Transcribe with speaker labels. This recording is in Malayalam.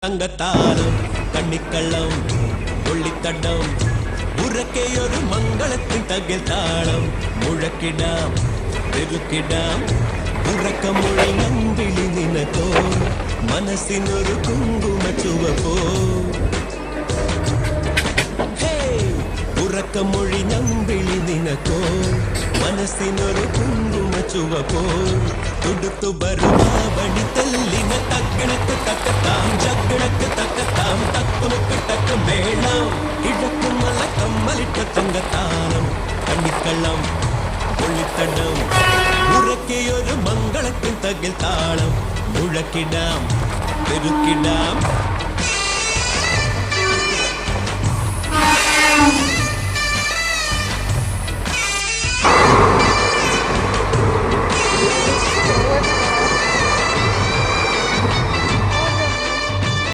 Speaker 1: തങ്കത്താരം കണ്ണിക്കള്ളം കൊള്ളിത്തടം ഉറക്കെയൊരു മംഗളത്തിൻ തകിൽ താളം മുഴക്കിടാം പെരുക്കിടാം ഉറക്കമൊഴിഞ്ഞം വിളി നിനക്കോ മനസ്സിനൊരു കുങ്കുമ ചുവപ്പോ ഉറക്കമൊഴിഞ്ഞം വിളി നിനക്കോ മനസ്സിനൊരു കുങ്കുമ ചുവപ്പോ തുടുത്തു ബറുമാവണി തെല്ലിന തക്കിണക്ക് തക്കത്താം ജക്കിണക്ക് തക്കത്താം തക്കുമുക്ക് തക്ക മേളം ഇടക്കുമല കമ്മലിട്ട തങ്കത്താളം കണ്ണിക്കള്ളം കൊള്ളിത്തടം ഉറക്കെയൊരു മംഗളത്തിൻ തകിൽ താളം മുഴക്കിടാം പെരുക്കിടാം